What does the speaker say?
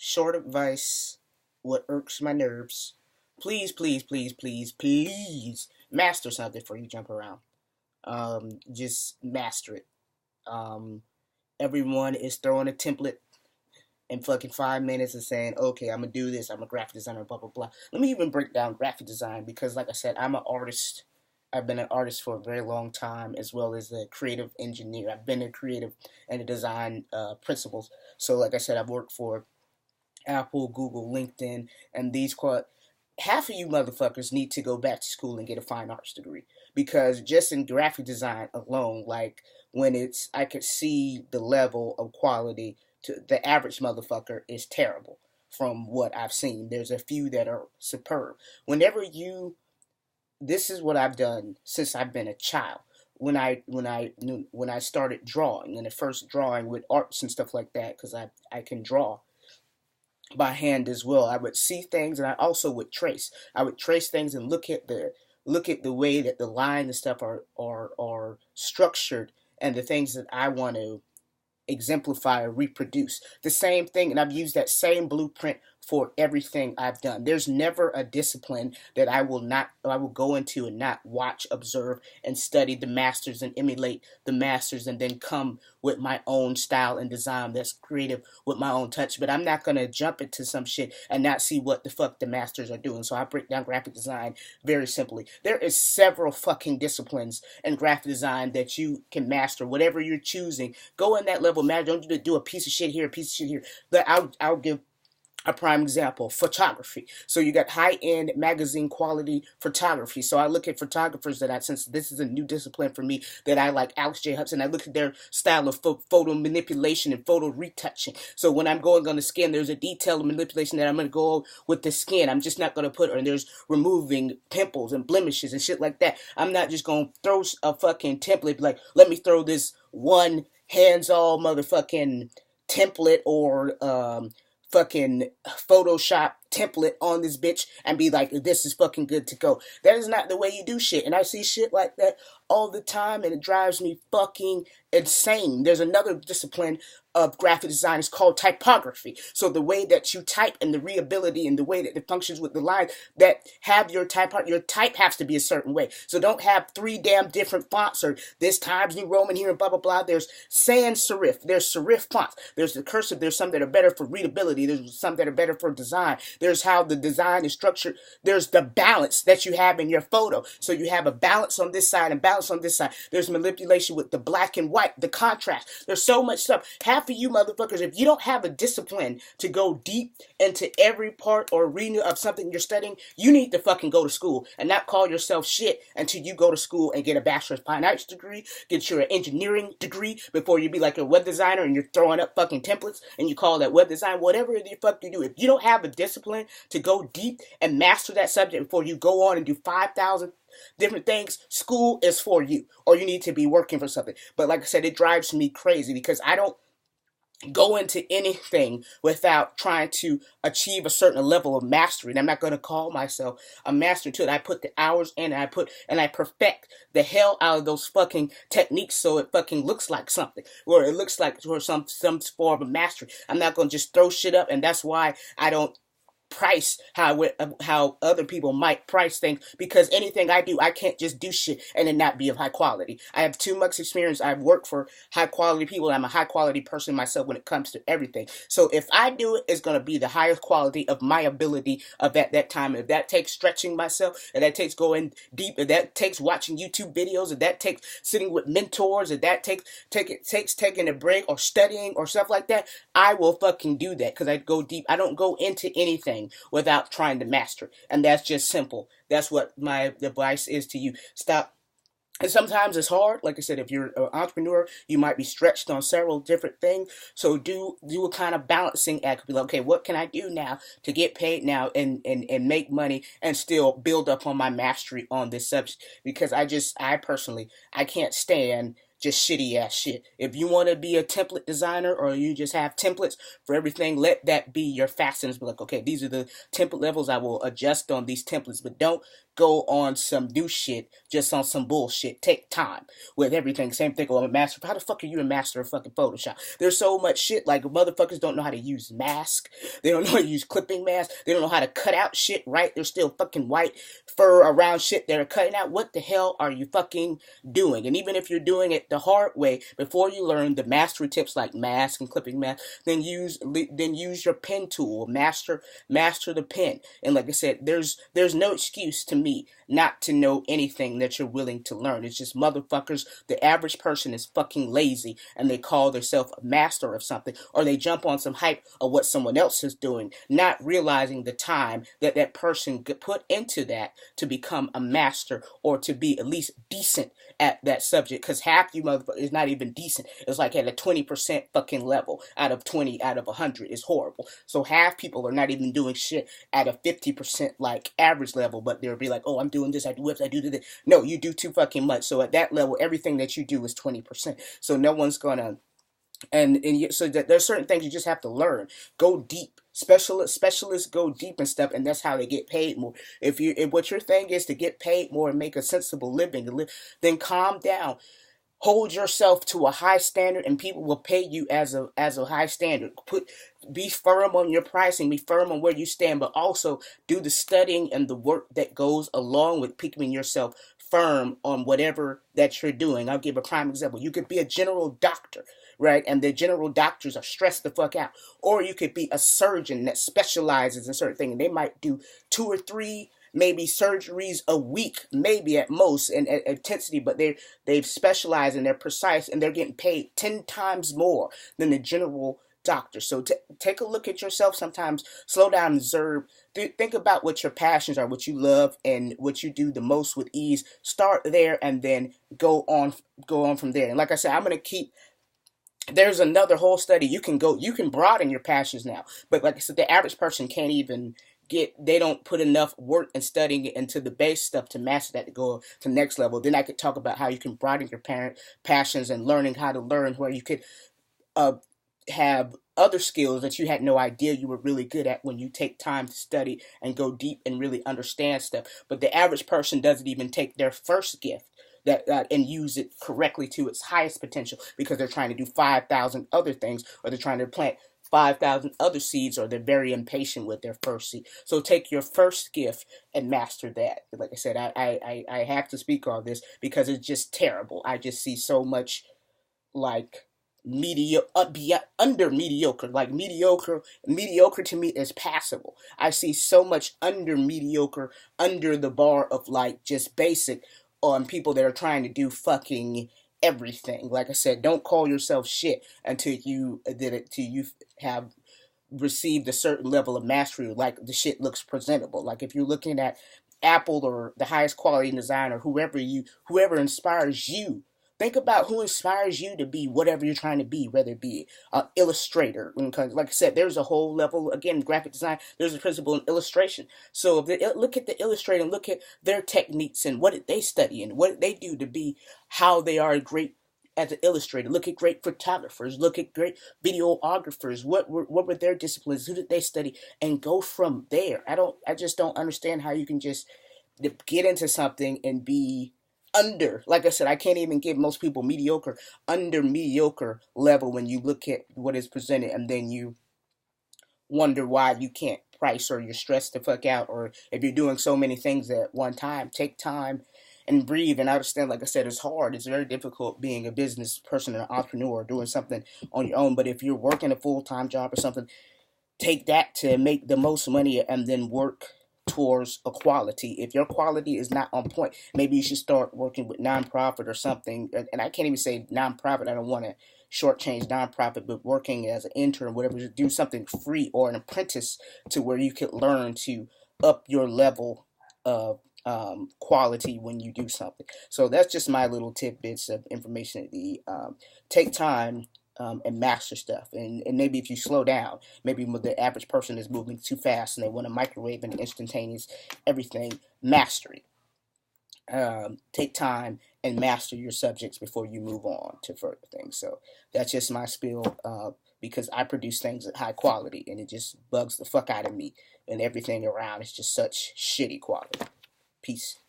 short advice, what irks my nerves. Please, please, please, please, please master something before you jump around. Just master it. Um, Everyone is throwing a template in fucking 5 minutes and saying, okay, I'm gonna do this. I'm a graphic designer, blah blah blah. Let me even break down graphic design because, like I said, I'm an artist. I've been an artist for a very long time, as well as a creative engineer. I've been a creative and a design principles. So, like I said, I've worked for Apple, Google, LinkedIn, and these half of you motherfuckers need to go back to school and get a fine arts degree because just in graphic design alone, like when I could see the level of quality to the average motherfucker is terrible from what I've seen. There's a few that are superb. Whenever you, this is what I've done since I've been a child. When I started drawing, and the first drawing with arts and stuff like that, because I can draw by hand as well. I would see things, and I also would trace. I would trace things and look at the way that the lines and stuff are structured, and the things that I want to exemplify or reproduce. The same thing, and I've used that same blueprint for everything I've done. There's never a discipline that I will go into and not watch, observe, and study the masters and emulate the masters and then come with my own style and design that's creative with my own touch. But I'm not gonna jump into some shit and not see what the fuck the masters are doing. So I break down graphic design very simply. There is several fucking disciplines in graphic design that you can master, whatever you're choosing. Go in that level, man. Don't do a piece of shit here, a piece of shit here. But I'll give a prime example: photography. So you got high-end magazine quality photography. So I look at photographers since this is a new discipline for me, that I like Alex J. Hudson. I look at their style of photo manipulation and photo retouching. So when I'm going on the skin, there's a detailed manipulation that I'm going to go with the skin. I'm just not going to and there's removing pimples and blemishes and shit like that. I'm not just going to throw a fucking template, like, let me throw this one hands-all motherfucking template or fucking Photoshop template on this bitch and be like, this is fucking good to go. That is not the way you do shit. And I see shit like that all the time, and it drives me fucking insane. There's another discipline of graphic design is called typography. So the way that you type and the readability and the way that it functions with the line that have your type has to be a certain way. So don't have three damn different fonts or this Times New Roman here and blah blah blah. There's sans serif. There's serif fonts. There's the cursive. There's some that are better for readability. There's some that are better for design. There's how the design is structured. There's the balance that you have in your photo. So you have a balance on this side and balance on this side. There's manipulation with the black and white, the contrast. There's so much stuff. Half of you motherfuckers, if you don't have a discipline to go deep into every part or arena of something you're studying, you need to fucking go to school and not call yourself shit until you go to school and get a bachelor's fine arts degree, get your engineering degree before you be like a web designer and you're throwing up fucking templates and you call that web design. Whatever the fuck you do, if you don't have a discipline to go deep and master that subject before you go on and do 5,000 different things, school is for you, or you need to be working for something. But like I said, it drives me crazy because I don't go into anything without trying to achieve a certain level of mastery. And I'm not going to call myself a master to it. I put the hours in, and I perfect the hell out of those fucking techniques so it fucking looks like something, or it looks like some form of mastery. I'm not going to just throw shit up, and that's why I don't price how other people might price things, because anything I do, I can't just do shit and it not be of high quality. I have too much experience. I've worked for high quality people. I'm a high quality person myself when it comes to everything. So if I do it, it's going to be the highest quality of my ability of at that time. If that takes stretching myself, if that takes going deep, if that takes watching YouTube videos, if that takes sitting with mentors, if that takes taking a break or studying or stuff like that, I will fucking do that because I go deep. I don't go into anything without trying to master. And that's just simple. That's what my advice is to you. Stop. And sometimes it's hard. Like I said, if you're an entrepreneur, you might be stretched on several different things. So do a kind of balancing act. Be like, okay, what can I do now to get paid now and make money and still build up on my mastery on this subject? Because I personally, I can't stand just shitty ass shit. If you want to be a template designer or you just have templates for everything, let that be your fastest. Be like, okay, these are the template levels. I will adjust on these templates, but don't go on some new shit just on some bullshit. Take time with everything. Same thing with a master. How the fuck are you a master of fucking Photoshop? There's so much shit. Like, motherfuckers don't know how to use mask. They don't know how to use clipping mask. They don't know how to cut out shit right. There's still fucking white fur around shit they're cutting out. What the hell are you fucking doing? And even if you're doing it the hard way, before you learn the mastery tips like mask and clipping mask, then use your pen tool. Master the pen. And like I said, there's no excuse to me not to know anything that you're willing to learn. It's just motherfuckers. The average person is fucking lazy and they call themselves a master of something, or they jump on some hype of what someone else is doing, not realizing the time that that person could put into that to become a master or to be at least decent at that subject. Because half you motherfuckers is not even decent. It's like at a 20% fucking level out of 20 out of 100 is horrible. So half people are not even doing shit at a 50% like average level, but they'll be like, oh, I'm doing this, I do whips, I do this. No, you do too fucking much. So at that level, everything that you do is 20%. So no one's gonna, so that there's certain things you just have to learn. Go deep. Specialists go deep and stuff, and that's how they get paid more. If what your thing is to get paid more and make a sensible living, then calm down. Hold yourself to a high standard, and people will pay you as a high standard. Be firm on your pricing, be firm on where you stand, but also do the studying and the work that goes along with keeping yourself firm on whatever that you're doing. I'll give a prime example. You could be a general doctor, right? And the general doctors are stressed the fuck out. Or you could be a surgeon that specializes in certain things, and they might do 2 or 3 maybe surgeries a week, maybe at most in intensity, but they've specialized and they're precise and they're getting paid 10 times more than the general doctor. So take a look at yourself sometimes, slow down and observe. Think about what your passions are, what you love, and what you do the most with ease. Start there and then go on from there. And like I said, I'm going to keep, there's another whole study. You can broaden your passions now. But like I said, the average person can't even they don't put enough work and studying into the base stuff to master that to go to the next level. Then I could talk about how you can broaden your passions and learning how to learn, where you could have other skills that you had no idea you were really good at when you take time to study and go deep and really understand stuff. But the average person doesn't even take their first gift and use it correctly to its highest potential, because they're trying to do 5,000 other things, or they're trying to plant 5,000 other seeds, or they're very impatient with their first seed. So take your first gift and master that. Like I said, I have to speak on this because it's just terrible. I just see so much like under mediocre. Like mediocre to me is passable. I see so much under mediocre, under the bar of like just basic on people that are trying to do fucking everything. Like I said, don't call yourself shit until you have received a certain level of mastery. Like the shit looks presentable. Like if you're looking at Apple or the highest quality designer, whoever inspires you. Think about who inspires you to be whatever you're trying to be, whether it be an illustrator. Because, like I said, there's a whole level, again, graphic design, there's a principle in illustration. So look at the illustrator and look at their techniques and what did they study and what did they do to be how they are great as an illustrator. Look at great photographers, look at great videographers. What were their disciplines? Who did they study? And go from there. I just don't understand how you can just get into something and be under, like I said, I can't even give most people under mediocre level when you look at what is presented, and then you wonder why you can't price, or you're stressed the fuck out, or if you're doing so many things at one time. Take time and breathe and understand. Like I said, it's hard. It's very difficult being a business person, an entrepreneur, doing something on your own. But if you're working a full-time job or something, take that to make the most money and then work towards equality. If your quality is not on point, maybe you should start working with nonprofit or something. And I can't even say nonprofit. I don't want to shortchange nonprofit, but working as an intern, whatever, just do something free, or an apprentice, to where you could learn to up your level of quality when you do something. So that's just my little tidbits of information. Take time and master stuff. And maybe if you slow down, maybe the average person is moving too fast and they want a microwave and instantaneous everything. Mastery. Take time and master your subjects before you move on to further things. So that's just my spiel, because I produce things at high quality, and it just bugs the fuck out of me, and everything around is just such shitty quality. Peace.